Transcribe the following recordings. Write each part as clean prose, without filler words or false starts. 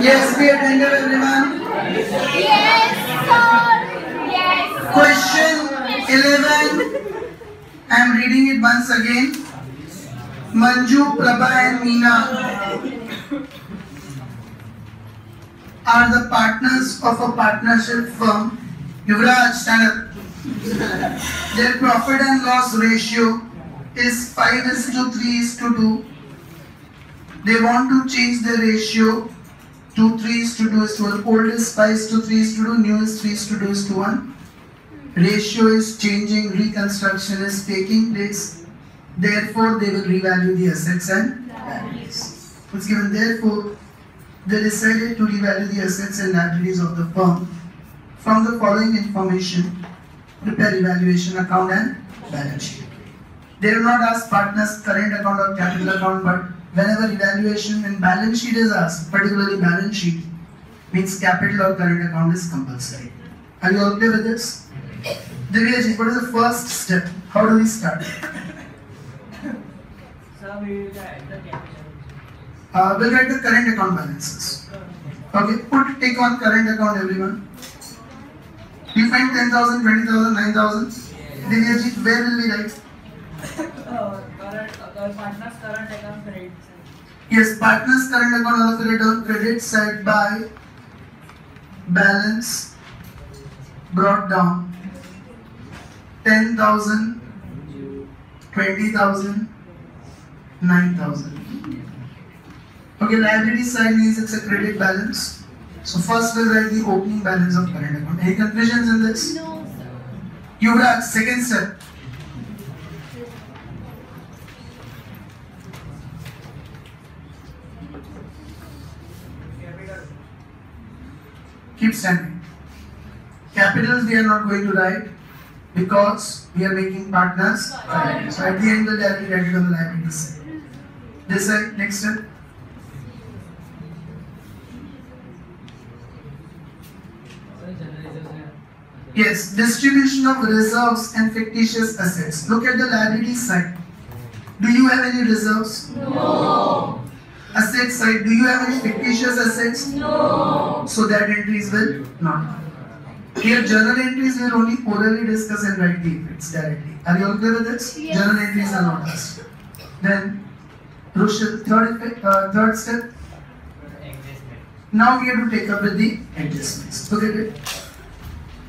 Yes, be attentive everyone. Yes, sir. Yes. Question 11. I am reading it once again. Manju, Prabha and Meena are the partners of a partnership firm. Yuvraj, stand up. Their profit and loss ratio is 5:3:2. They want to change the ratio to 3:2:1. Old is 5:3:2, new is 3:2:1. Ratio is changing, reconstruction is taking place. Therefore, they will revalue the assets and liabilities. It's given, therefore, they decided to revalue the assets and liabilities of the firm from the following information: prepare evaluation account and balance sheet. They do not ask partners current account or capital account, but whenever evaluation and balance sheet is asked, particularly balance sheet, means capital or current account is compulsory. Are you all clear with this? Divyaji, what is the first step? How do we start? Sir, we will write the capital. We'll write the current account balances. Okay, put tick on current account, everyone. You find 10,000, 20,000, 9,000. Divyaji, where will we write? Partners current account credit. Yes, partners current account also return credit side by balance brought down 10,000, 20,000, 9,000. Okay, liability side means it's a credit balance. So first we'll write the opening balance of current account. Any confusions in this? No, sir. Yuvraj, second step. Keep standing. Capitals we are not going to write because we are making partners. So at the end we'll directly write it on the liability side. This side, next step. Yes, distribution of reserves and fictitious assets. Look at the liability side. Do you have any reserves? No. Asset side, do you have any fictitious assets? No. So that entries will not. Here journal entries will only orally discuss and write the effects directly. Are you all clear with this? Yes. Journal entries are not asked. Then, Rushil, third step. Now we have to take up with the adjustments. Look at it.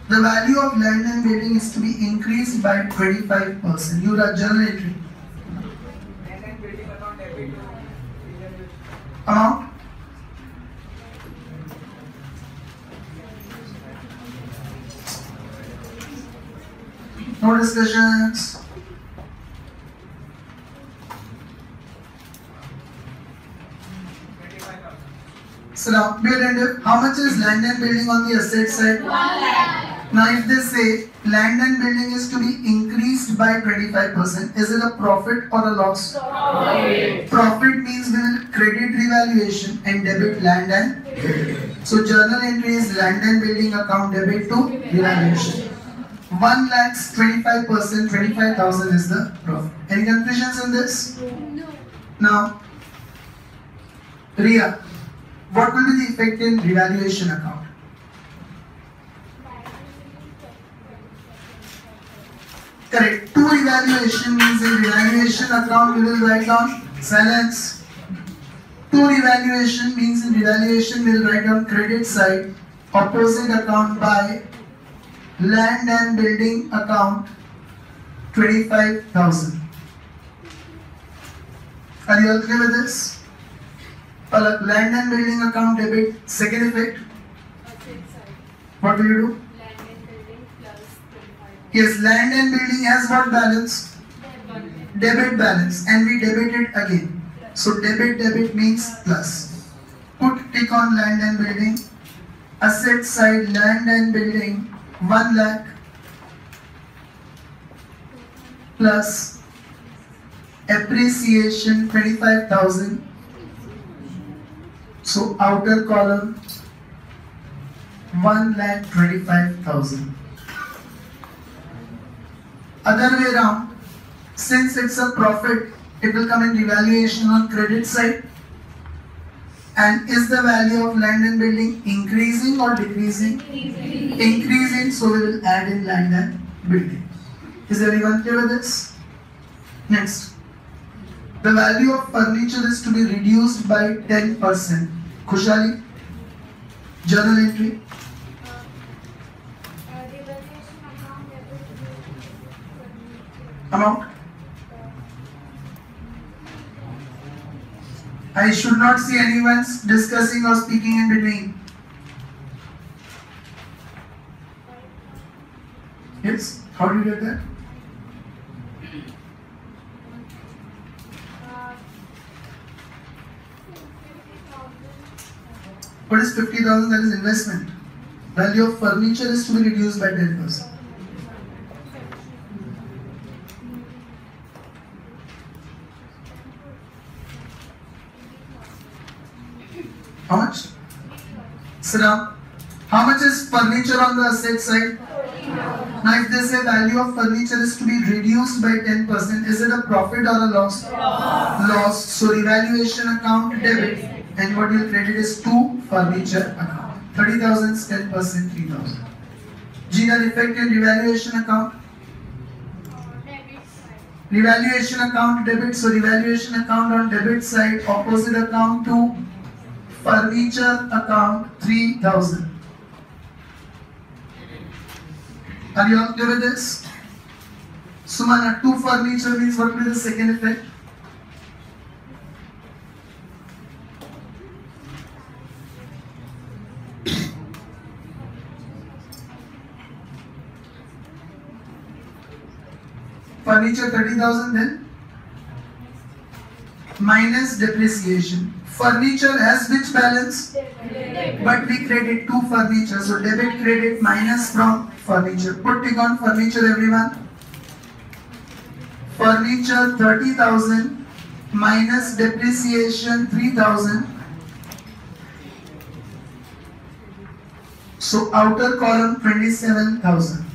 The value of land and building is to be increased by 25%. You write journal entry. Land and building account debit to Amount. No discussions. So now, be attentive. How much is land and building on the asset side? 1 lakh. Now, if they say land and building is to be increased by 25%, is it a profit or a loss? Profit. Profit means we will credit revaluation and debit land and building. So, journal entry is land and building account debit to revaluation. 1 lakh's 25%, 25,000 is the profit. Any confusions in this? No. Now, Riya, what will be the effect in revaluation account? Correct. To revaluation means in revaluation account we will write down silence. To revaluation means in revaluation we will write down credit side, opposite account by land and building account 25,000. Are you all clear with this? Palak, land and building account debit, second effect. What will you do? Land and building plus 25. Yes, land and building has what balance? Debit balance, and we debit it again. So debit means plus. Put tick on land and building. Asset side land and building 1 lakh plus appreciation 25,000. So outer column 1,25,000. Other way around, since it's a profit, it will come in revaluation on credit side. And is the value of land and building increasing or decreasing? Increasing, so we will add in land and building. Is everyone clear with this? Next. The value of furniture is to be reduced by 10%. Khushali? Journal entry. Amount? I should not see anyone discussing or speaking in between. Yes? How do you get that? What is 50,000? That is investment. Value of furniture is to be reduced by 10%. How much? Sit down. How much is furniture on the asset side? Now if they say value of furniture is to be reduced by 10%, is it a profit or a loss? Loss. So revaluation account debit, and what you credit is to furniture account. 30,000 is 10%, 3,000. General effect in revaluation account? Revaluation account debit, so revaluation account on debit side, opposite account to furniture account 3,000. Are you all clear with this? Sumana, to furniture means what will be the second effect? Furniture 30,000 then? Minus depreciation. Furniture has which balance? But we credit to furniture. So debit credit minus from furniture. Put tick on furniture everyone. Furniture 30,000 minus depreciation 3,000. So outer column 27,000.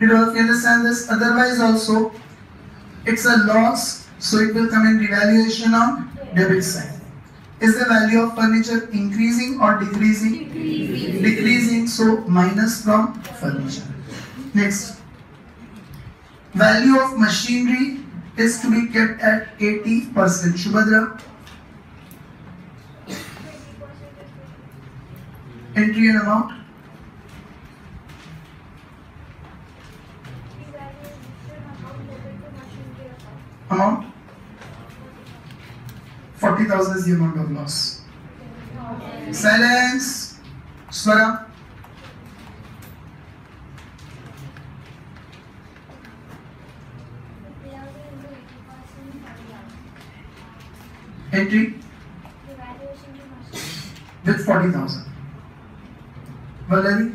You know, if you understand this, otherwise also it's a loss, so it will come in revaluation on debit side. Is the value of furniture increasing or decreasing? Decreasing, so minus from furniture. Next. Value of machinery is to be kept at 80%. Shubhadra? Entry and amount? Amount? 40,000 is the amount of loss. Silence. Swara. Entry with 40,000. Valerie?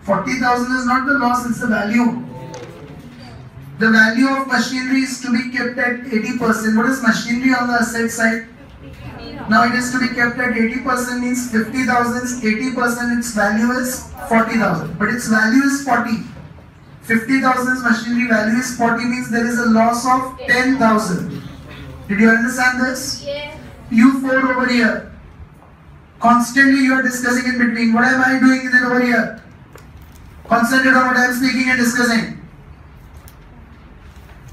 40,000 is not the loss, it's the value. The value of machinery is to be kept at 80%. What is machinery on the asset side? Now it is to be kept at 80% means 50,000, 80% its value is 40,000. But its value is 40. 50,000's machinery value is 40 means there is a loss of 10,000. Did you understand this? Yes. You four over here. Constantly you are discussing in between. What am I doing then over here? Concentrate on what I am speaking and discussing.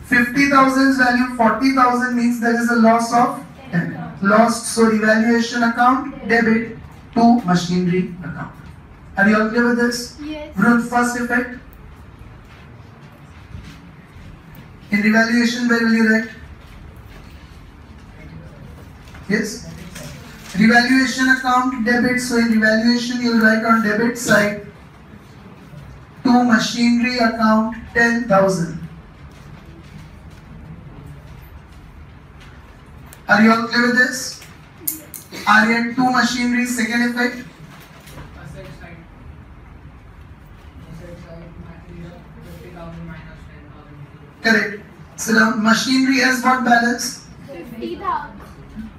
50,000's value 40,000 means there is a loss of 10. Lost, so revaluation account debit to machinery account. Are you all clear with this? Yes. First effect. In revaluation, where will you write? Yes? Revaluation account debit, so in revaluation you will write on debit side to machinery account 10,000. Are you all clear with this? RN 2 machinery, second effect. Asset side. Asset side material 50,000 minus 10,000. Correct. So now machinery has what balance? 50,000.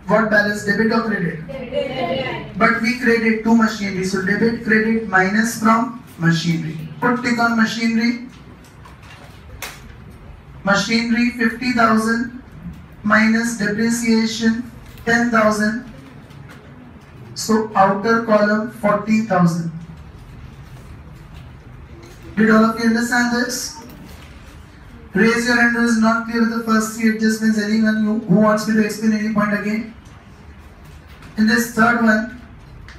What balance? Debit or credit? But we credit to machinery. So debit, credit minus from machinery. Put tick on machinery. Machinery 50,000 minus depreciation 10,000. So outer column 40,000. Did all of you understand this? Raise your hand who is not clear with the first three adjustments. Anyone who wants me to explain any point again? In this third one,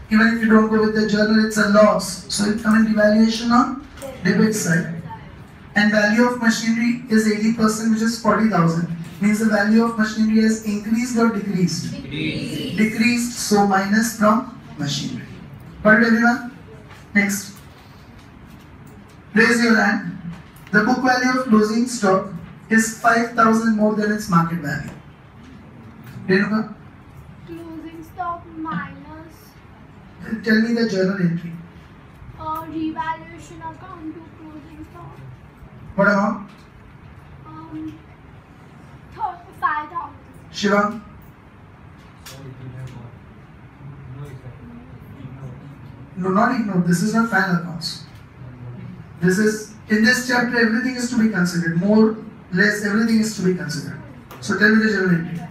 even if you don't go with the journal, it's a loss. So it comes in devaluation on debit side. And value of machinery is 80%, which is 40,000. Means the value of machinery has increased or decreased? Decreased. So minus from machinery. Got it, everyone? Next. Raise your hand. The book value of closing stock is 5,000 more than its market value. Renuka? Closing stock minus Tell me the journal entry. revaluation account to closing stock. What amount? 5,000. Shivam? No, not ignore. This is not final accounts. This is, in this chapter, everything is to be considered. More, less, everything is to be considered. So tell me the journal entry.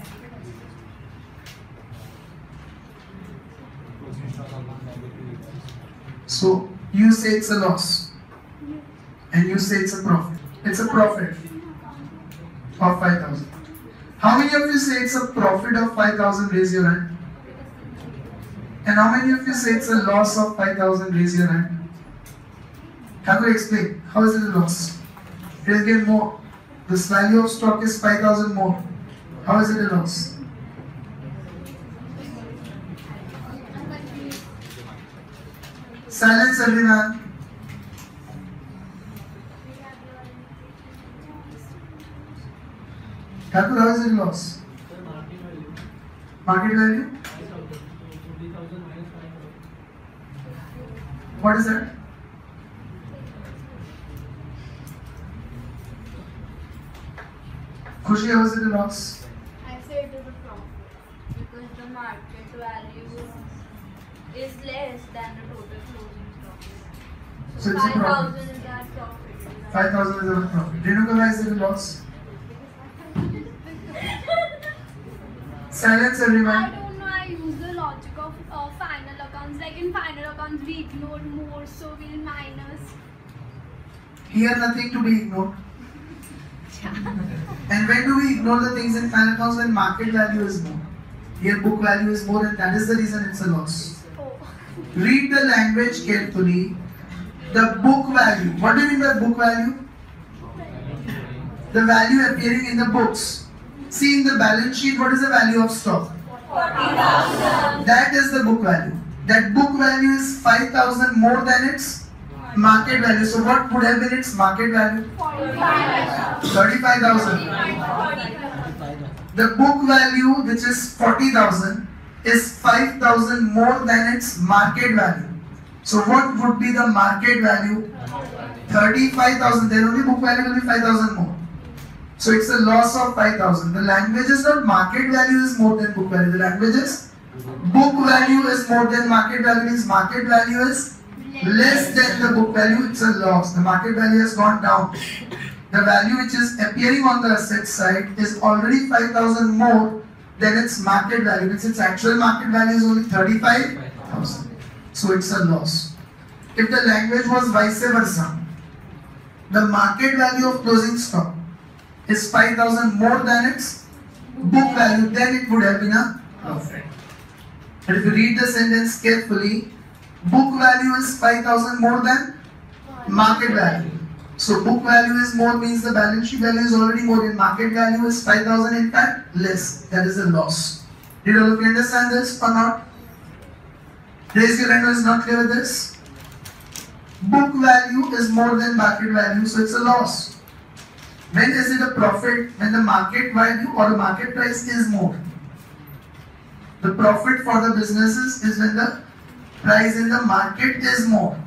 So you say it's a loss. And you say it's a profit. It's a profit of 5,000. How many of you say it's a profit of 5,000? Raise your hand. And how many of you say it's a loss of 5,000? Raise your hand. Have to explain. How is it a loss? It will get more. This value of stock is 5,000 more. How is it a loss? Silence, everyone. Thakur, how is it a loss? Market value? What is that? Khushi, how is it a loss? I say it is a profit because the market value is less than the total closing stock. So it's a profit. 5,000 is our profit. 5,000 is our profit. Renuka, why is it a loss? Silence, I everyone. don't know, I use the logic of final accounts. Like in final accounts, we ignore more, so we'll minus. Here, nothing to be ignored. And when do we ignore the things in final accounts? When market value is more. Here, book value is more, and that is the reason it's a loss. Oh. Read the language carefully. The book value. What do you mean by book value? The value appearing in the books. See in the balance sheet, what is the value of stock? 40,000. That is the book value. That book value is 5,000 more than its market value. So what would have been its market value? 45,000. 35,000. The book value, which is 40,000, is 5,000 more than its market value. So what would be the market value? 35,000. Then only book value will be 5,000 more. So it's a loss of 5,000. The language is not market value is more than book value. The language is book value is more than market value, means market value is less than the book value. It's a loss. The market value has gone down. The value which is appearing on the asset side is already 5,000 more than its market value. Its actual market value is only 35,000. So it's a loss. If the language was vice versa, the market value of closing stock is 5,000 more than its book value, then it would have been a profit. But if you read the sentence carefully, book value is 5,000 more than market value. So book value is more means the balance sheet value is already more, and market value is 5,000 in fact less. That is a loss. Did all of you understand this or not? Raise your hand who is not clear with this. Book value is more than market value, so it's a loss. When is it a profit? When the market value or the market price is more. The profit for the businesses is when the price in the market is more.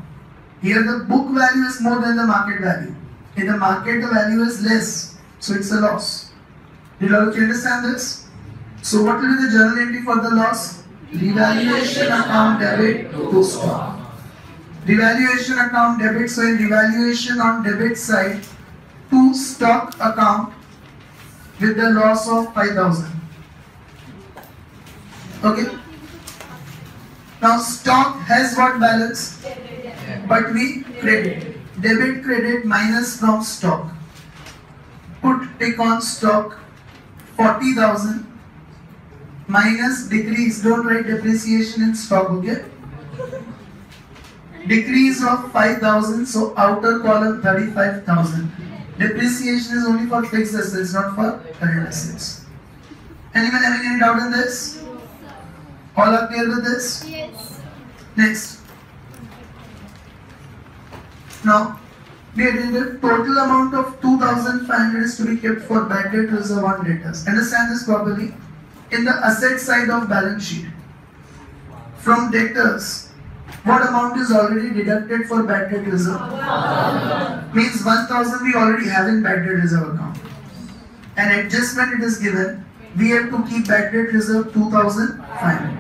Here the book value is more than the market value. In the market the value is less, so it's a loss. Did all of you understand this? So what will be the journal entry for the loss? Revaluation account debit to stock. Revaluation account debit, so in revaluation on debit side, to stock account, with the loss of 5,000. Okay. Now stock has what balance? But we credit. Debit credit minus from stock. Put tick on stock 40,000 minus decrease. Don't write depreciation in stock, okay? Decrease of 5,000, so outer column 35,000. Depreciation is only for fixed assets, not for current assets. Anyone having any doubt in this? All are clear with this? Yes. Next. Now, we attended total amount of 2,500 is to be kept for bad debt reserve on debtors. Understand this properly. In the asset side of balance sheet, from debtors, what amount is already deducted for bad debt reserve? 1,000. Means 1,000 we already have in bad debt reserve account. An adjustment it is given. We have to keep bad debt reserve 2,500.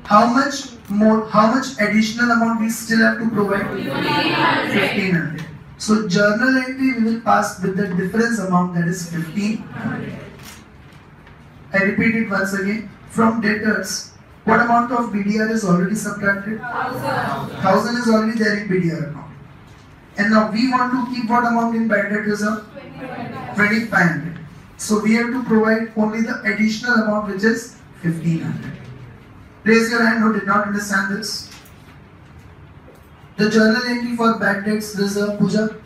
How much more? How much additional amount we still have to provide? 1,500. So journal entry we will pass with the difference amount, that is 1,500. I repeat it once again. From debtors, what amount of BDR is already subtracted? 1,000 is already there in BDR account. And now we want to keep what amount in bad debt reserve? 2,500. So we have to provide only the additional amount, which is 1,500. Raise your hand who did not understand this. The journal entry for bad debts reserve, Pooja?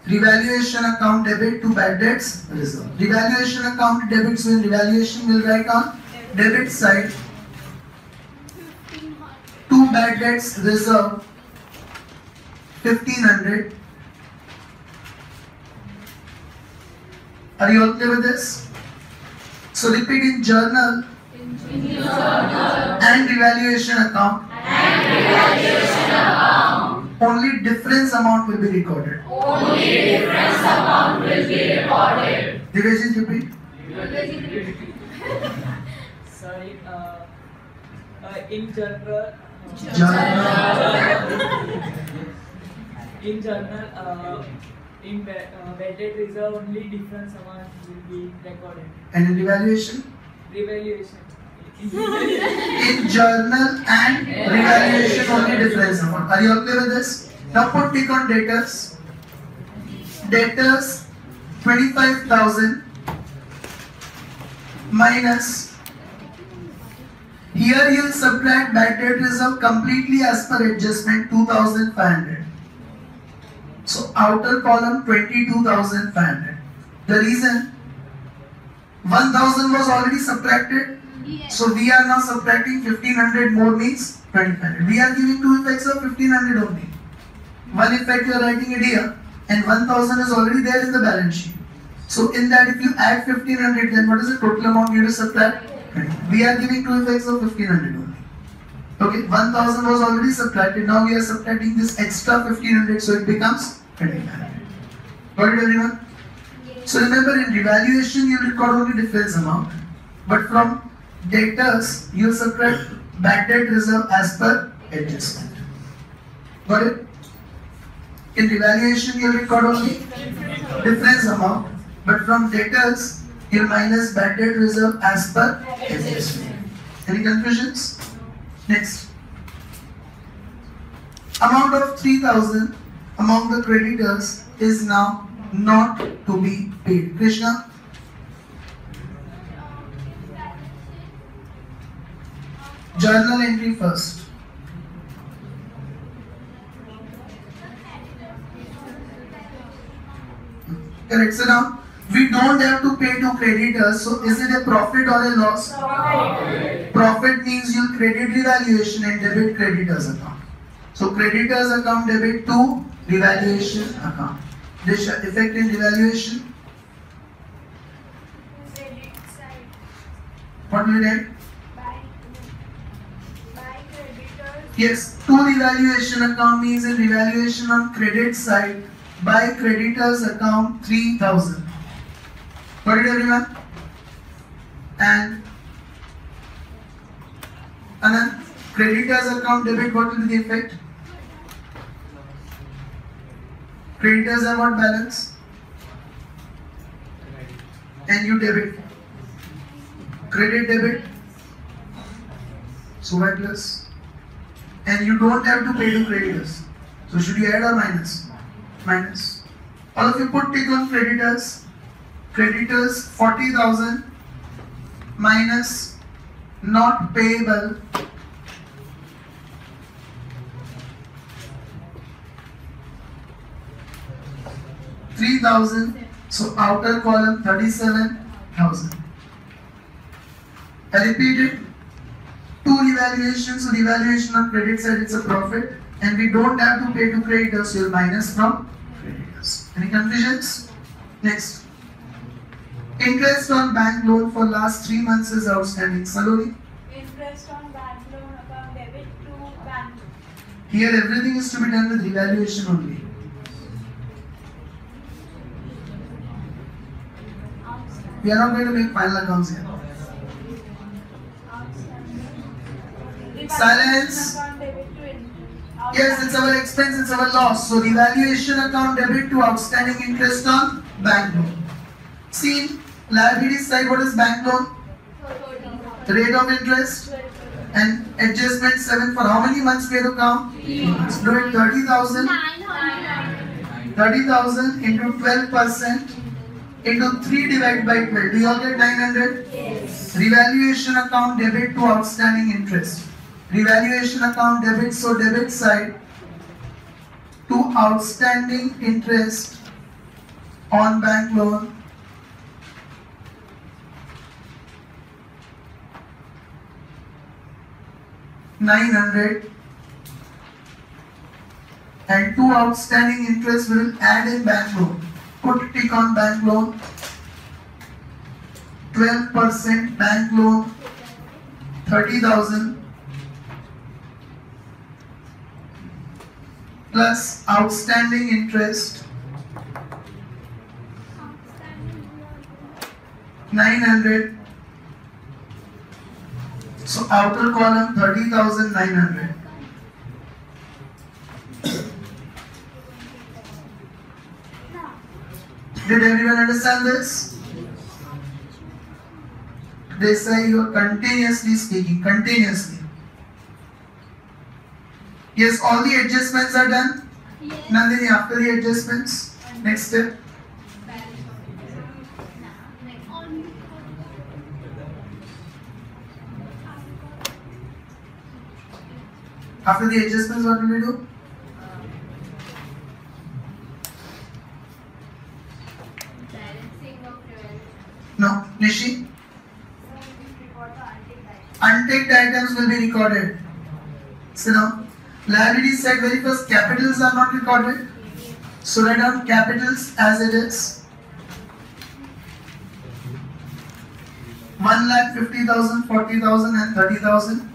Revaluation account debit to bad debts reserve. Revaluation account debits, when revaluation will write on debit side to bad debts reserve 1,500. Are you all clear with this? So repeat in journal and revaluation account. Only difference amount will be recorded. Division, repeat. Sorry, in general, in bad debt reserve only difference amount will be recorded. And in revaluation? Revaluation. In journal and revaluation only difference amount. Are you all clear with this? Now put tick on debtors. Debtors 25,000 minus. Here you will subtract bad debt reserve completely as per adjustment 2,500. So outer column 22,500. The reason 1,000 was already subtracted. So we are now subtracting 1,500 more, means 2,500. We are giving two effects of 1,500 only. One effect you are writing it here, and 1,000 is already there in the balance sheet. So in that, if you add 1,500, then what is the total amount you have to subtract? We are giving two effects of 1,500 only. Okay, 1,000 was already subtracted. Now we are subtracting this extra 1,500, so it becomes 2,500. Got it, everyone? So remember, in revaluation you record only difference amount, but from debtors you will subtract bad debt reserve as per adjustment. Got it? In revaluation you will record only difference amount, but from debtors you will minus bad debt reserve as per adjustment. Any confusions? Next. Amount of 3,000 among the creditors is now not to be paid. Krishna? Journal entry first. Correct. So now we don't have to pay to creditors. So is it a profit or a loss? Profit means you'll credit revaluation and debit creditors account. So creditors account debit to revaluation account. This effect in revaluation. Credit side. What will you write? By creditors. Yes, to revaluation account means in revaluation on credit side, by creditors account 3,000. Got it, everyone? And then creditors account debit, what will be the effect? Creditors have what balance? and you debit. Credit debit. So y plus. And you don't have to pay to creditors. So should you add or minus? Minus. All of you put tick on creditors. Creditors 40,000 minus not payable 3,000. So outer column 37,000. I repeat it. Two revaluations. So revaluation on credit side it's a profit, and we don't have to pay to creditors. So you'll minus from creditors. Any confusions? Next. Interest on bank loan for last 3 months is outstanding. Saloni? Interest on bank loan account debit to bank. Here everything is to be done with revaluation only. We are not going to make final accounts here. Silence. Account debit to interest. Yes, it's our expense, it's our loss. So revaluation account debit to outstanding interest on bank loan. See, liability side, what is bank loan? The rate of interest and adjustment 7 for how many months we have to count? 3 months. Do it 30,000. 30,000 into 12% into 3 divided by 12. Do you all get 900? Yes. Revaluation account debit to outstanding interest. Revaluation account debit, so debit side to outstanding interest on bank loan. $900 and to outstanding interest we will add in bank loan. Put tick on bank loan. 12% bank loan 30,000 plus outstanding interest 900. So outer column 30,900. Did everyone understand this? They say you are continuously speaking, continuously. Yes, all the adjustments are done. Yes. Nandini, after the adjustments, next step. After the adjustments, what will we do? Balancing of revenue. No, Nishi? Untaked items will be recorded. So now, liability side very first, capitals are not recorded. So write down capitals as it is. 1,50,000, 40,000 and 30,000.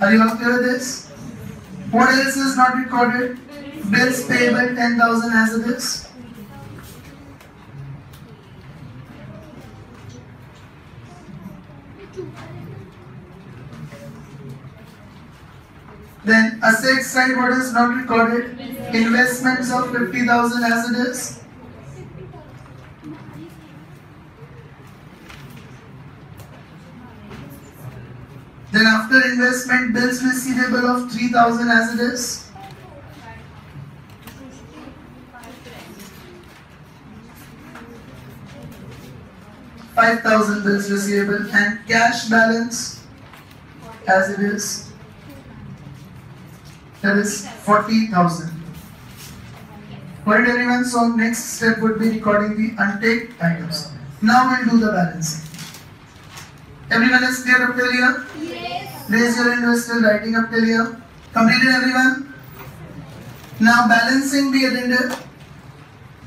Are you all clear with this? What else is not recorded? Bills payable 10,000 as it is. Then asset side, what is not recorded? Investments of 50,000 as it is. Then after investment, bills receivable of 3,000 as it is. $5,000 bills receivable and cash balance as it is. That is 40,000. Got it everyone? So next step would be recording the untaked items. Now we'll do the balancing. Everyone is clear up till here? Yes. Raise your hand, still writing up till here. Completed everyone? Now balancing the addendum.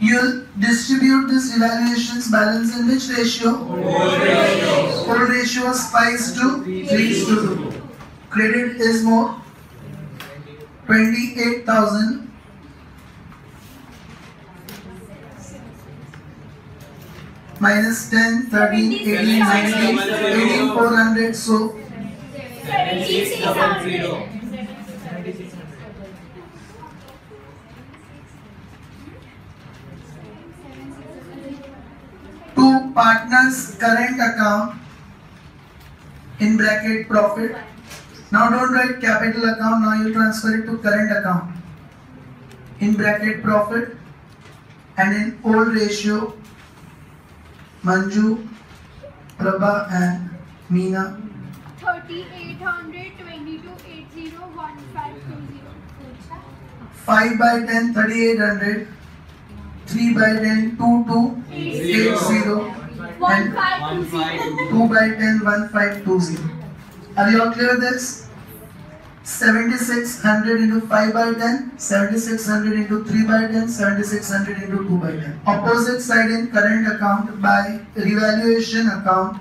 You'll distribute this evaluations balance in which ratio? Old ratio is 5:3:2. Credit is more. 28,000 minus 10, 13, 18, 19, 18, 400. So 7600. two partners' current account in bracket profit. Now don't write capital account. Now you transfer it to current account in bracket profit, and in old ratio Manju, Prabha and Meena. 3800 22 80 1520. 5 by 10, 3800. 3 by 10, 2280. And 2 by 10, 1520. Are you all clear with this? 7600 into 5 by 10, 7600 into 3 by 10, 7600 into 2 by 10. Opposite side in current account by revaluation account.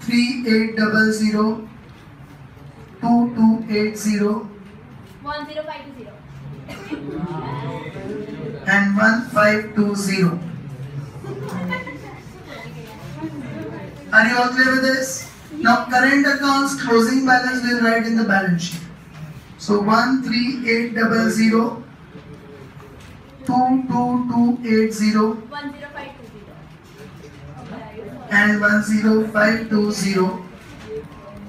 Three 800 2280 10520. and 1520. Are you all clear with this? Now current accounts closing balance we'll write in the balance sheet. So 13800 22280 10520. and 10520.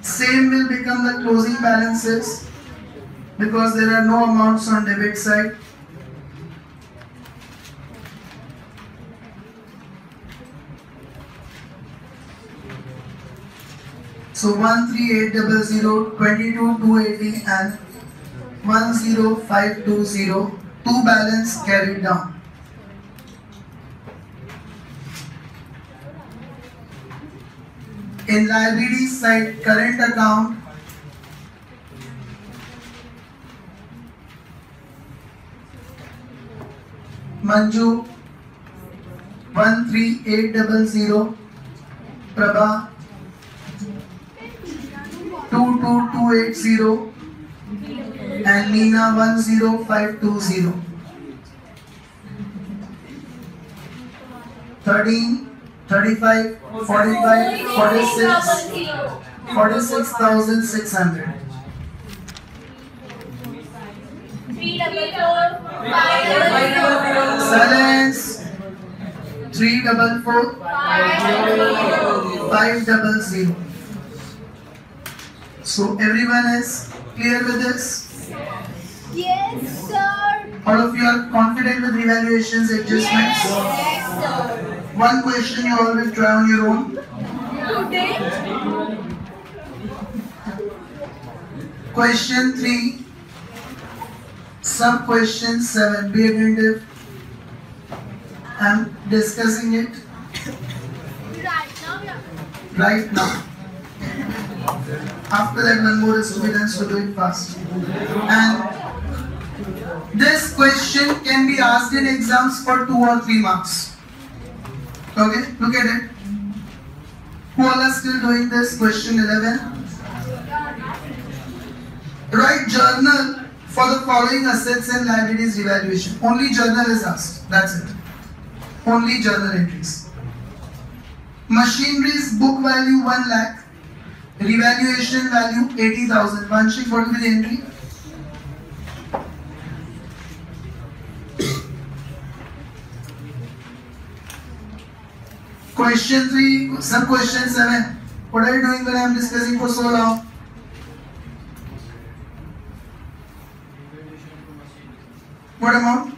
Same will become the closing balances because there are no amounts on debit side. So 13800, 22280 and 10520, two balance carried down. In liability side, current account, Manju 13800, Prabha 22280 and Meena 10520. 13, 35, 45, 46, 46,600. 344 500. Silence. 344 500. So everyone is clear with this? Yes, sir. All of you are confident with revaluations, adjustments? Yes, sir. One question you all will try on your own. Today, Question 3, sub question 7. Be attentive. I am discussing it right now. After that, one more is to be done, so do it fast. And this question can be asked in exams for 2 or 3 marks. Okay, look at it. Who all are still doing this? Question 11. Write journal for the following assets and liabilities revaluation. Only journal is asked. That's it. Only journal entries. Machinery's book value 1 lakh. Revaluation value 80,000. Vanshik, what will be the entry? Question 3, sub question 7. What are you doing when I am discussing for so long? What amount?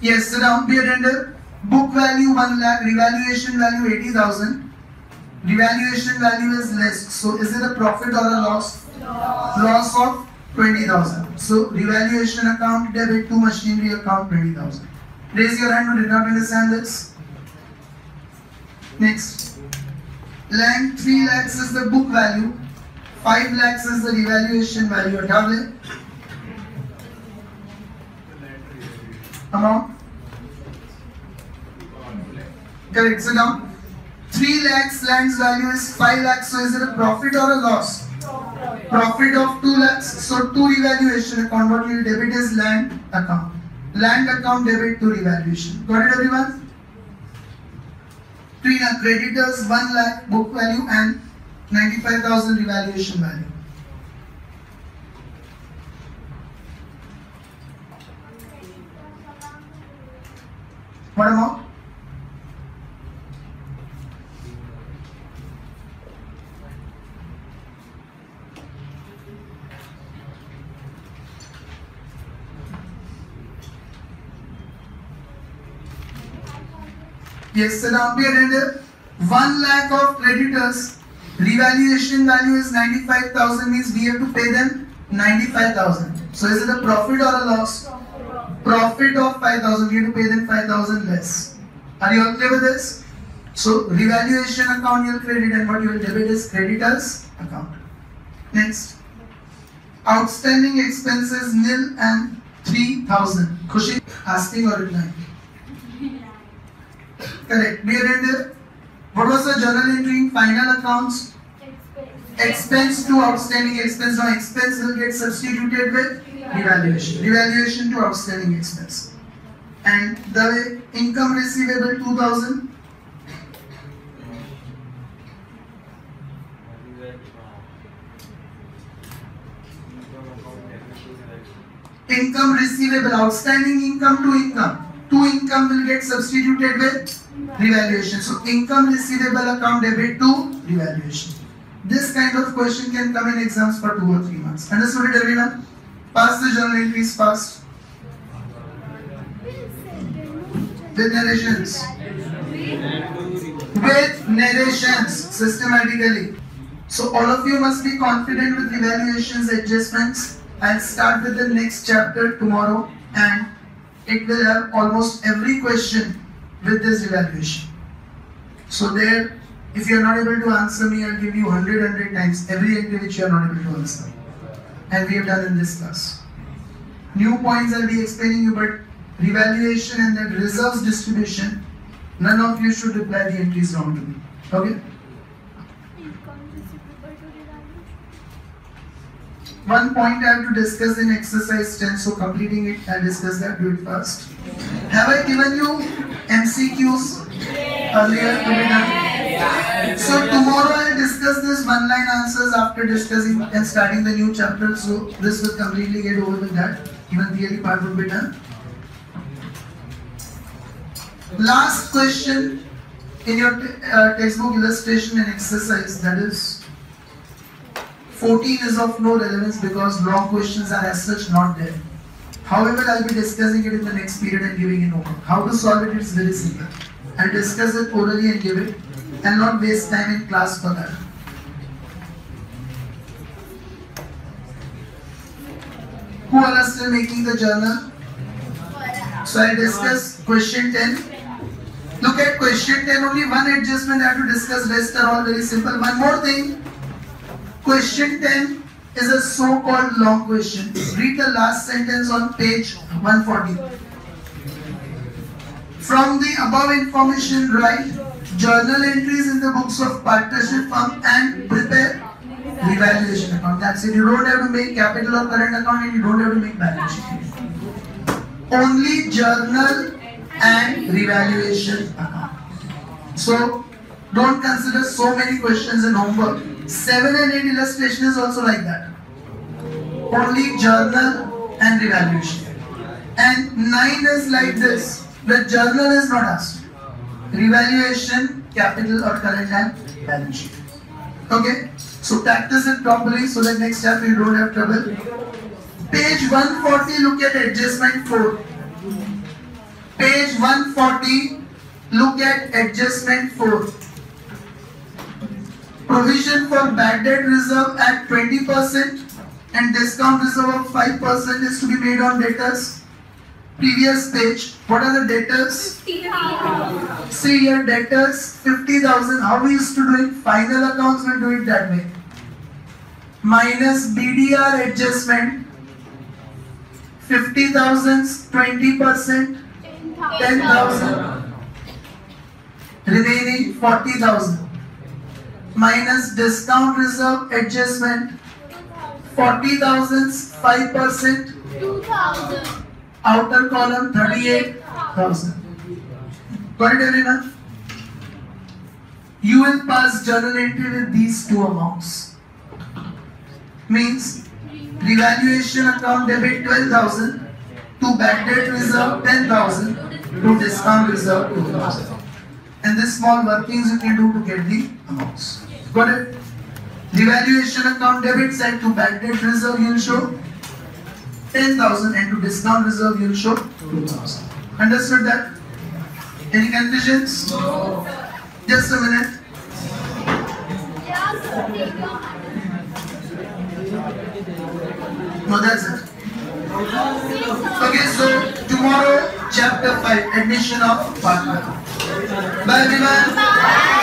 Yes, sit down, be attentive. Book value 1 lakh, revaluation value 80,000. Revaluation value is less. So is it a profit or a loss? Loss of 20,000. So revaluation account debit to machinery account 20,000. Raise your hand who did not understand this. Next. Land 3 lakhs is the book value. 5 lakhs is the revaluation value. Double amount. Correct. Sit down. 3 lakhs land's value is 5 lakhs. So is it a profit or a loss? Profit of 2 lakhs. So to revaluation account, what you will debit is land account. Land account debit to revaluation. Got it, everyone? Trina, creditors 1 lakh book value and 95,000 revaluation value. What amount? Yes, so now period 1 lakh of creditors. Revaluation value is 95,000, means we have to pay them 95,000. So is it a profit or a loss? Profit of 5,000, we have to pay them 5,000 less. Are you all clear with this? So revaluation account you will credit and what you will debit is creditors account. Next. Outstanding expenses nil and 3,000. Khushi asking or replying? Correct. Clear and what was the journal entry in final accounts? Expense to outstanding expense. Now expense will get substituted with revaluation. Revaluation to outstanding expense. And the income receivable 2,000. Income receivable, outstanding income to income. To income will get substituted with revaluation. So income receivable account debit to revaluation. This kind of question can come in exams for 2 or 3 months. Understood it, everyone? Pass the journal entries fast. With narrations. With narrations, systematically. So all of you must be confident with evaluations, adjustments. I'll start with the next chapter tomorrow and it will have almost every question with this evaluation. So there, if you are not able to answer me, I'll give you 100 times every entry which you are not able to answer. And we have done in this class. New points I'll be explaining you, but revaluation and that reserves distribution, none of you should reply the entries wrong to me. Okay? One point I have to discuss in exercise 10, so completing it, I'll discuss that, do it fast. Have I given you MCQs earlier to be done? So tomorrow I'll discuss this one-line answers after discussing and starting the new chapter, so this will completely get over with that. Even theory part will be done. Last question in your textbook illustration and exercise, that is 14 is of no relevance because long questions are as such not there. However, I'll be discussing it in the next period and giving it over. How to solve it is very simple. I'll discuss it orally and give it and not waste time in class for that. Who are still making the journal? So I'll discuss question 10. Look at question 10, only one adjustment I have to discuss, rest are all very simple. One more thing. Question 10 is a so-called long question. Read the last sentence on page 140. From the above information, write journal entries in the books of partnership firm and prepare revaluation account. That's it. You don't have to make capital or current account and you don't have to make balance sheet. Only journal and revaluation account. So don't consider so many questions in homework. 7 and 8 illustration is also like that. Only journal and revaluation. And 9 is like this. The journal is not asked. Revaluation, capital or current and balance sheet. Okay? So practice it properly so that next chapter you don't have trouble. Page 140, look at adjustment 4. Page 140, look at adjustment 4. Provision for bad debt reserve at 20% and discount reserve of 5% is to be made on debtors. Previous page, what are the debtors? 50,000. See here, debtors 50,000. How we used to do it? Final accounts will do it that way. Minus BDR adjustment, 50,000, 20%, 10,000. Remaining 40,000. Minus discount reserve adjustment 40,000's 5%. 2,000. Outer column 38,000. Got it, everyone? You will pass journal entry with these two amounts. Means revaluation account debit 12,000, to bad debt reserve 10,000, to discount reserve 2,000. And this small workings you can do to get the amounts. Got it? Revaluation account debit side to bad debt reserve you will show 10,000 and to discount reserve you will show 2,000. Understood that? Any confusions? No. Just a minute. Yeah, sir. Take your hand. No, that's it. Okay, so tomorrow chapter 5, admission of partner. Bye everyone. Bye.